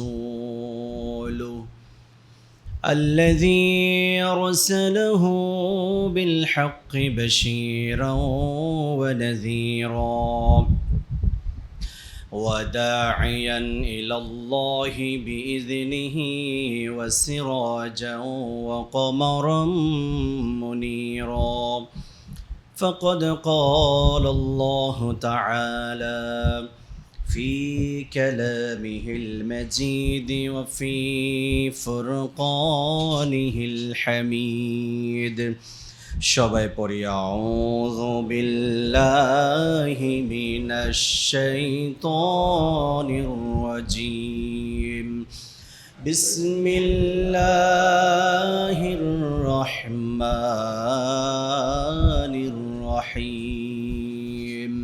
ورسوله الذي أرسله بالحق بشيرا ونذيرا وداعيا إلى الله بإذنه وسراجا وقمرا منيرا فقد قال الله تعالى في كلامه المجيد وفي فرقانه الحميد সবাই পড়ি আউযু বিল্লাহি মিনাশ শাইতানির রাজীম বিসমিল্লাহির রহমানির রহিম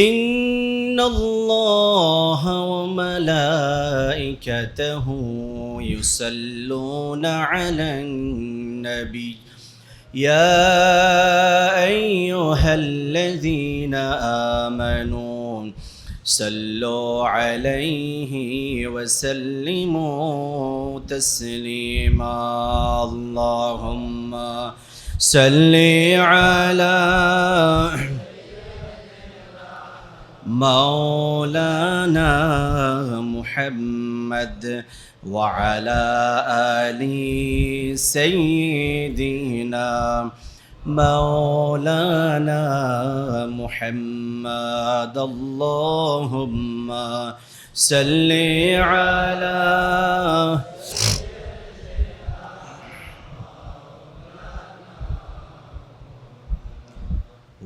ইন্নাল্লাহা ওয়া মালাইকাতাহু ইউসাল্লুনা আলান النبي يا أيها الذين آمنوا صلوا عليه وسلموا تسليما اللهم صل على مولانا محمد وعلى آل سيدنا مولانا محمد اللهم صل على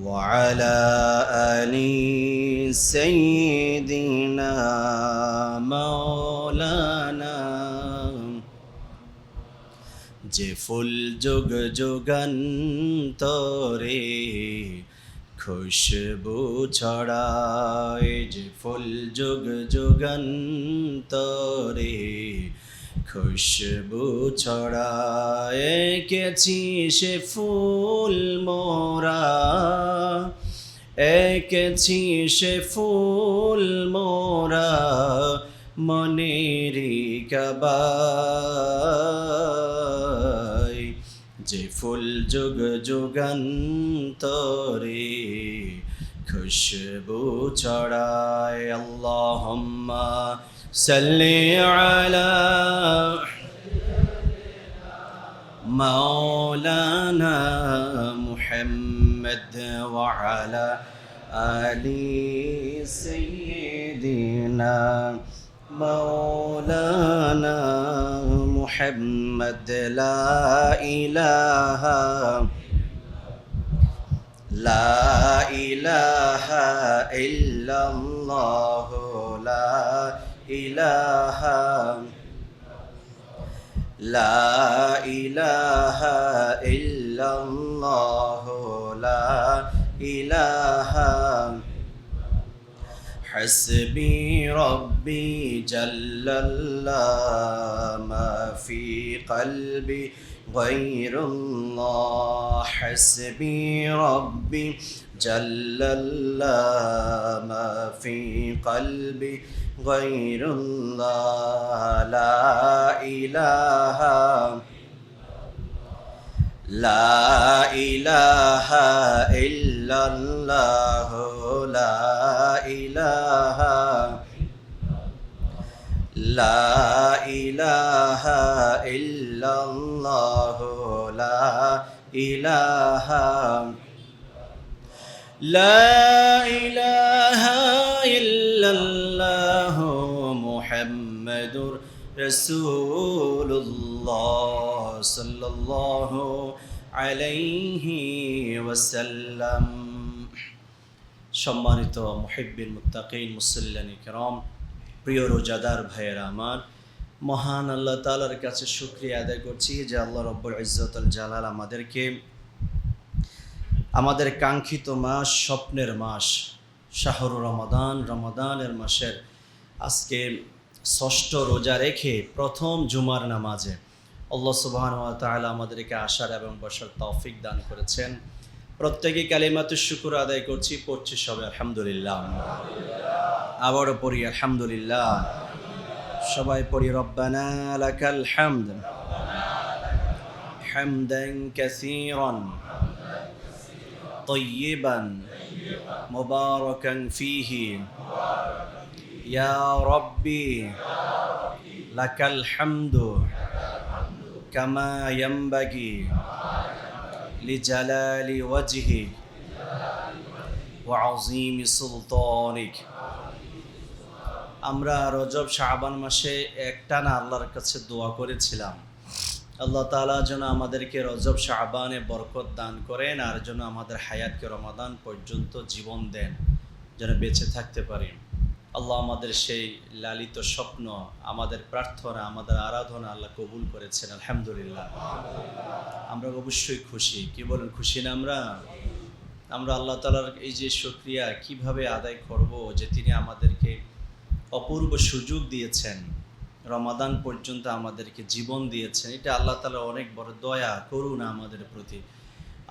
وعلى آل سيدنا مولانا যে ফুল যুগ যুগান্তরে খুশবু ছড়ায় যে ফুল যুগ যুগান্তরে খুশবু ছড়ায় এঁকেছি সে ফুল মোরা এঁকেছি সে ফুল মোরা মনেরি কাবায় যে ফুল যুগ যুগান্তরে খুশবু ছড়ায় আল্লাহুম্মা সাল্লি আলা মাওলানা মুহাম্মদ ওয়া আলা আলি সাইয়্যিদিনা مولانا محمد لا إله إلا الله لا إله إلا الله لا إله حسبي ربي جل الله ما في قلبي غير الله حسبي ربي جل الله ما في قلبي غير الله لا إله إلا الله لا إله إلا الله لا إله إلا الله محمد رسول الله صلى الله عليه وسلم সম্মানিত মুহিব্বিন মুত্তাকিন মুসল্লিন কিরাম প্রিয় রোজাদার ভাইয়েরা আমার মহান আল্লাহ তাআলার কাছে শুকরিয়া আদায় করছি যে আল্লাহ রব্বুল ইজ্জতুল জালাল আমাদেরকে আমাদের কাঙ্ক্ষিত মাস স্বপ্নের মাস শাহরু রমাদান রমাদানের মাসের আজকে ষষ্ঠ রোজা রেখে প্রথম জুমার নামাজে আল্লাহ সুবহানাহু ওয়া তাআলা আমাদেরকে আসার এবং বসার তৌফিক দান করেছেন। প্রত্যেকে কালিমাতুশ শুকর আদায় করছি, পড়ছি সবাই আলহামদুলিল্লাহ। আবারও পড়ি আলহামদুলিল্লাহ। সবাই পড়ি রব্বানা লাকাল হামদ হামদান কাসীরান তাইয়িবান মুবারাকান ফীহি ইয়া রাব্বি লাকাল হামদু কামা ইয়ানবাগি লিজালালি ওয়াজহিক ওয়া আযীমি সুলতানিক। আমরা রজব শাবান মাসে একটানা আল্লাহর কাছে দোয়া করেছিলাম, আল্লাহ তাআলা যেন আমাদেরকে রজব শাবানে বরকত দান করেন, আর যেন আমাদের হায়াতকে রমাদান পর্যন্ত জীবন দেন, যেন বেঁচে থাকতে পারি। আল্লাহ আমাদের সেই লালিত স্বপ্ন, আমাদের প্রার্থনা, আমাদের আরাধনা আল্লাহ কবুল করেছেন, আলহামদুলিল্লাহ। আমরা অবশ্যই খুশি। কি বলেন, খুশি না আমরা আল্লাহ তাআলার এই যে শুকরিয়া কিভাবে আদায় করব, যে তিনি আমাদেরকে অপূর্ব সুযোগ দিয়েছেন, রমাদান পর্যন্ত আমাদেরকে জীবন দিয়েছেন। এটা আল্লাহ তাআলা অনেক বড় দয়া, করুণা আমাদের প্রতি।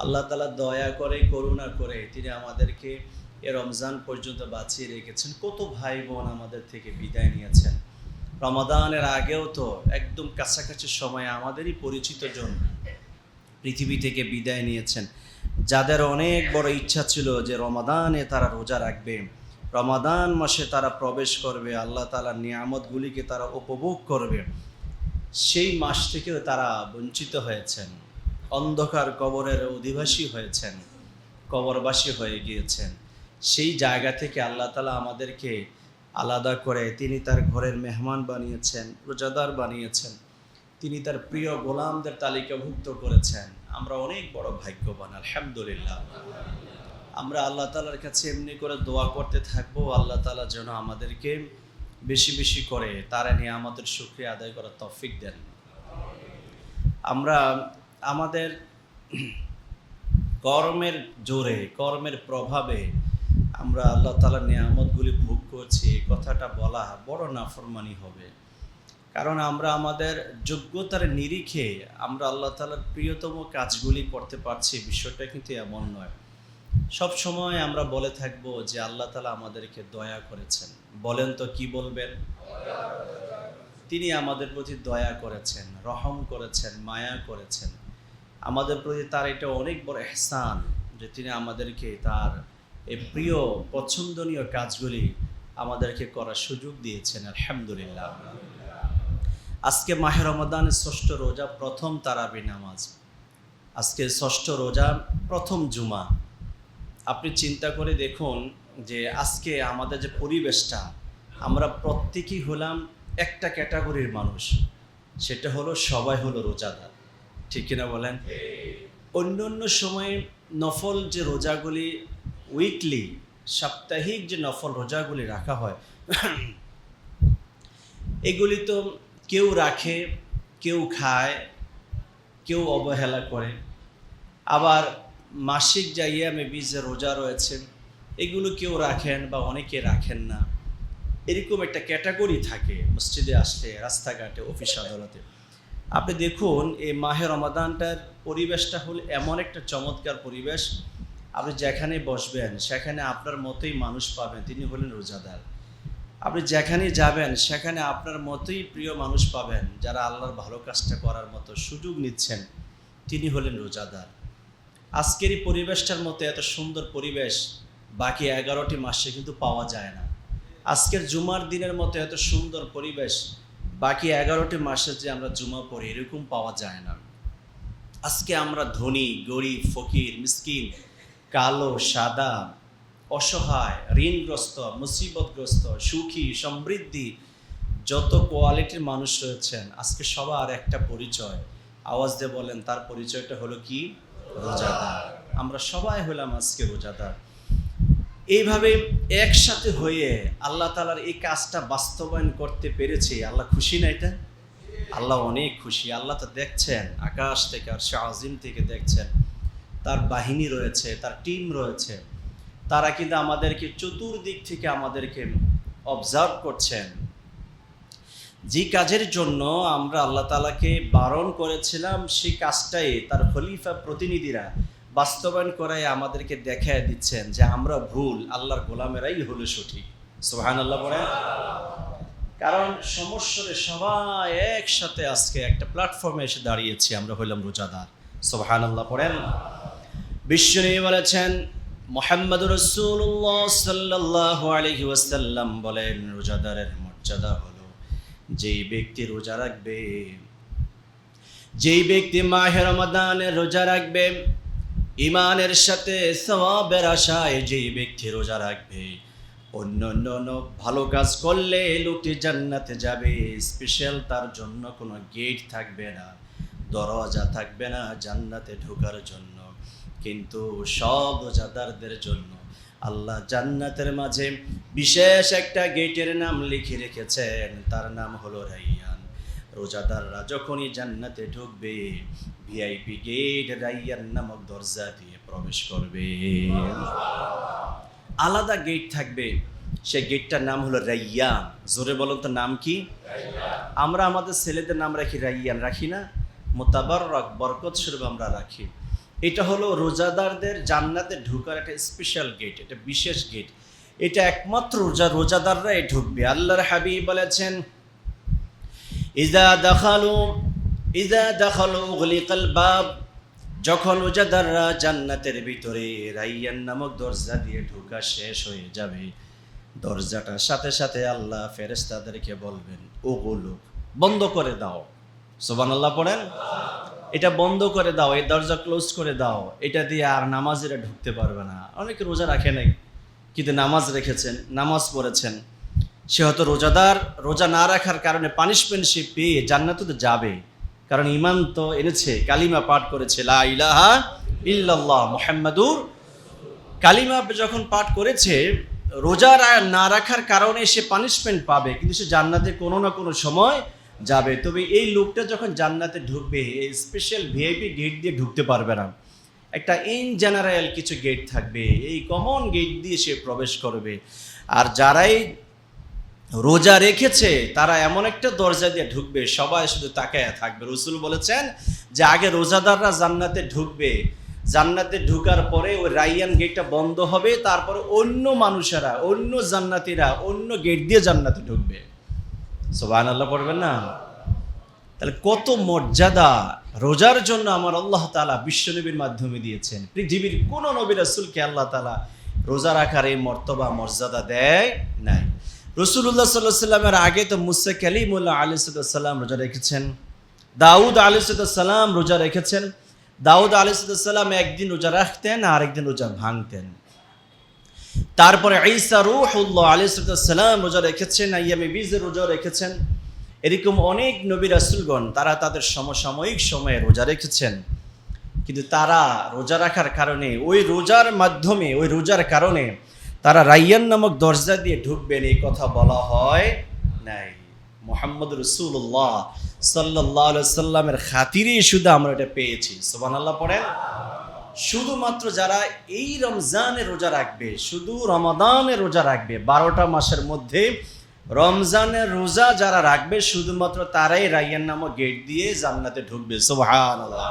আল্লাহ তাআলা দয়া করে, করুণা করে তিনি আমাদেরকে এ রমজান পর্যন্ত বাঁচিয়ে রেখেছেন। কত ভাই বোন আমাদের থেকে বিদায় নিয়েছেন। রমাদানের আগেও তো একদম কাছাকাছি সময়ে আমাদেরই পরিচিত জন পৃথিবী থেকে বিদায় নিয়েছেন, যাদের অনেক বড় ইচ্ছা ছিল যে রমাদানে তারা রোজা রাখবে, রমাদান মাসে তারা প্রবেশ করবে, আল্লাহ তাআলার নিয়ামতগুলিকে তারা উপভোগ করবে। সেই মাস থেকেও তারা বঞ্চিত হয়েছেন, অন্ধকার কবরের অধিবাসী হয়েছেন, কবরবাসী হয়ে গিয়েছেন। সেই জায়গা থেকে আল্লাহ তাআলা আমাদেরকে আলাদা করে তিনি তার ঘরের মেহমান বানিয়েছেন, রোজাদার বানিয়েছেন, তিনি তার প্রিয় গোলামদের তালিকাভুক্ত করেছেন। আমরা অনেক বড় ভাগ্যবান, আলহামদুলিল্লাহ। আমরা আল্লাহ তাআলার কাছে এমনি করে দোয়া করতে থাকবো, আল্লাহ তাআলা যেন আমাদেরকে বেশি বেশি করে তার নিয়ামতের শুকরিয়া আদায় করার তৌফিক দেন। আমরা আমাদের কর্মের জোরে, কর্মের প্রভাবে আমরা আল্লাহ তাআলার নিয়ামতগুলি ভোগ করছি, এই কথাটা বলা বড় নাফরমানি হবে। কারণ আমরা আমাদের যোগ্যতার নিরিখে আমরা আল্লাহ তাআলার প্রিয়তম কাজগুলি করতে পারছি, বিষয়টা কিন্তু এমন নয়। সব সময় আমরা বলে থাকব যে আল্লাহ তাআলা আমাদেরকে দয়া করেছেন। বলেন তো কি বলবেন? তিনি আমাদের প্রতি দয়া করেছেন, রহম করেছেন, মায়া করেছেন। আমাদের প্রতি তার এটা অনেক বড় ইহসান যে তিনি আমাদেরকে তার এই প্রিয় পছন্দনীয় কাজগুলি আমাদেরকে করার সুযোগ দিয়েছেন, আলহামদুলিল্লাহ। আজকে মাহে রমাদানের ষষ্ঠ রোজা, প্রথম তারাবি নামাজ। আজকে ষষ্ঠ রোজা, প্রথম জুমা। আপনি চিন্তা করে দেখুন যে আজকে আমাদের যে পরিবেশটা, আমরা প্রত্যেকেই হলাম একটা ক্যাটাগরির মানুষ, সেটা হলো সবাই হলো রোজাদার। ঠিক কিনা বলেন? অন্য সময়ে নফল যে রোজাগুলি, উইকলি সাপ্তাহিক যে নফল রোজাগুলি রাখা হয়, এগুলি তো কেউ রাখে, কেউ খায়, কেউ অবহেলা করে। আবার মাসিক জাইয়ামে যে রোজা রয়েছে, এগুলো কেউ রাখেন বা অনেকে রাখেন না। এরকম একটা ক্যাটাগরি থাকে মসজিদে আসলে, রাস্তাঘাটে, অফিস আদালতে। আপনি দেখুন এই মাহে রমাদানটার পরিবেশটা হলো এমন একটা চমৎকার পরিবেশ, আপনি যেখানে বসবেন সেখানে আপনার মতোই মানুষ পাবেন, তিনি হলেন রোজাদার। আপনি যেখানে যাবেন সেখানে আপনার মতোই প্রিয় মানুষ পাবেন, যারা আল্লাহর ভালো কাজটা করার মতো সুযোগ নিচ্ছেন, তিনি হলেন রোজাদার। আজকের এই পরিবেশটার মতো এত সুন্দর পরিবেশ বাকি 11টি মাসে কিন্তু পাওয়া যায় না। আজকের জুমার দিনের মতো এত সুন্দর পরিবেশ বাকি 11টি মাসে যে আমরা জুমা পড়ি এরকম পাওয়া যায় না। আজকে আমরা ধনী, গরিব, ফকির, মিসকিন, কালো, সাদা, অসহায়, ঋণগ্রস্ত, মুসিবতগ্রস্ত, সুখী, সমৃদ্ধি, যত কোয়ালিটির মানুষ রয়েছেন, আজকে সবার একটা পরিচয়। আওয়াজ দিয়ে বলেন, তার পরিচয়টা হলো কি? রোজাদার। আমরা সবাই হলাম আজকে রোজাদার। এইভাবে একসাথে হয়ে আল্লাহ তাআলার এই কাজটা বাস্তবায়ন করতে পেরেছি। আল্লাহ খুশি না? এটা আল্লাহ অনেক খুশি। আল্লাহ তো দেখছেন, আকাশ থেকে, আরশে আজিম থেকে দেখছেন। তার বাহিনী রয়েছে, তার টিম রয়েছে, তারা কিন্তু আমাদেরকে চতুর্দিক থেকে আমাদেরকে অবজার্ভ করছেন। যে কাজের জন্য আমরা আল্লাহ তাআলাকে বারণ করেছিলাম, সেই কাজটাই তার খলিফা প্রতিনিধিরা বাস্তবায়ন করায় আমাদেরকে দেখায় দিচ্ছেন যে আমরা ভুল, আল্লাহর গোলামেরাই হলো সঠিক। সুবহানাল্লাহ পড়েন। কারণ সমস্যরে সবাই একসাথে আজকে একটা প্ল্যাটফর্মে এসে দাঁড়িয়েছি, আমরা হইলাম রোজাদার। সুবহানাল্লাহ পড়েন। বিশ্বনবী বলেছেন, মুহাম্মদুর রাসূলুল্লাহ সাল্লাল্লাহু আলাইহি ওয়াসাল্লাম বলেন, রোজাদারের মর্যাদা হলো যেই ব্যক্তি রোজা রাখবে, যেই ব্যক্তি মাহে রমাদানের রোজা রাখবে, ঈমানের সাথে সওয়াবের আশায় যেই ব্যক্তি রোজা রাখবে, অন্য ভালো কাজ করলে লোকটি জান্নাতে যাবে। স্পেশাল তার জন্য কোনো গেট থাকবে না, দরজা থাকবে না জান্নাতে ঢোকার জন্য। কিন্তু সব রোজাদারদের জন্য আল্লাহ জান্নাতের মাঝে বিশেষ একটা গেটের নাম লিখে রেখেছেন, তার নাম হলো রাইয়ান। রোজাদাররা যখনই জান্নাতে ঢুকবে, ভিআইপি গেট রাইয়ান নামক দরজা দিয়ে প্রবেশ করবে। আলাদা গেট থাকবে, সে গেটটার নাম হলো রাইয়ান। জোরে বলুন তো, নাম কি? আমরা আমাদের ছেলেদের নাম রাখি রাইয়ান, রাখি না? মুতাবাররাক, বরকত স্বরূপ আমরা রাখি। এটা হলো রোজাদারদের জান্নাতে ঢোকার একটা স্পেশাল গেট, এটা বিশেষ গেট। এটা একমাত্র রোজাদাররাই ঢুকবে। আল্লাহর হাবিব বলেছেন, ইজা দাখালু উগলিকাল বাব, যখন রোজাদাররা জান্নাতের ভিতরে রাইয়ান নামক দরজা দিয়ে ঢোকা শেষ হয়ে যাবে, দরজাটার সাথে সাথে আল্লাহ ফেরেশতাদেরকে বলবেন, ওগুলো বন্ধ করে দাও। সুবহানাল্লাহ পড়েন। এটা বন্ধ করে দাও, এই দরজা ক্লোজ করে দাও, এটা দিয়ে আর নামাজিরা ঢুকতে পারবে না। অনেকে রোজা রাখে নাই কিন্তু নামাজ রেখেছেন, নামাজ পড়েছেন, সে হয়তো রোজাদার, রোজা না রাখার কারণে পানিশমেন্ট সে পেয়ে জান্নাতে তো যাবে, কারণ ঈমান তো এনেছে, কালিমা পাঠ করেছে, লা ইলাহা ইল্লাল্লাহ মুহাম্মাদুর। কালিমা যখন পাঠ করেছে, রোজা না রাখার কারণে সে পানিশমেন্ট পাবে, কিন্তু সে জান্নাতে কোনো না কোনো সময় যাবে। তবে এই লোকটা যখন জান্নাতে ঢুকবে, এই স্পেশাল ভিআইপি গেট দিয়ে ঢুকতে পারবে না, একটা ইন জেনারেল কিছু গেট থাকবে, এই কমন গেট দিয়ে সে প্রবেশ করবে। আর যারাই রোজা রেখেছে তারা এমন একটা দরজা দিয়ে ঢুকবে, সবাই শুধু তাকায়া থাকবে। রাসূল বলেছেন যে আগে রোজাদাররা জান্নাতে ঢুকবে, জান্নাতে ঢুকার পরে ওই রাইয়ান গেটটা বন্ধ হবে, তারপরে অন্য মানুষেরা, অন্য জান্নাতীরা অন্য গেট দিয়ে জান্নাতে ঢুকবে। সুবহানাল্লাহ পড়বেন না? তাহলে কত মর্যাদা রোজার জন্য আমার আল্লাহ তাআলা বিশ্বনবীর মাধ্যমে দিয়েছেন। পৃথিবীর কোন নবী রাসূলকে আল্লাহ তাআলা রোজা রাখার এই মর্যাদা দেয় নাই। রাসূলুল্লাহ সাল্লাল্লাহু আলাইহি ওয়াসাল্লামের আগে তো মুসা কালিমুল্লাহ আলাইহিস সালাম রোজা রেখেছেন, দাউদ আলাইহিস সালাম রোজা রেখেছেন। দাউদ আলাইহিস সালাম একদিন রোজা রাখতেন আর একদিন রোজা ভাঙতেন। তারপরে ঈসা রূহুল্লাহ আলাইহিস সালাম রোজা রেখেছেন, আইয়ামে বীজ রোজা রেখেছেন। এরকম অনেক নবী রাসূলগণ তারা তাদের সমসাময়িক সময়ে রোজা রেখেছেন, কিন্তু তারা রোজা রাখার কারণে, ওই রোজার মাধ্যমে, ওই রোজার কারণে তারা রাইয়ান নামক দরজা দিয়ে ঢুকবেন এই কথা বলা হয় নাই। মুহাম্মদ রাসূলুল্লাহ সাল্লাল্লাহু আলাইহি ওয়াসাল্লামের খাতিরেই শুধু আমরা এটা পেয়েছি। সুবহানাল্লাহ পড়েন। শুধুমাত্র যারা এই রমজানে রোজা রাখবে, শুধু রমাদানে রোজা রাখবে, 12টা মাসের মধ্যে রমজানের রোজা যারা রাখবে, শুধুমাত্র তারাই রাইয়ান নামক গেট দিয়ে জান্নাতে ঢুকবে। সুবহানাল্লাহ।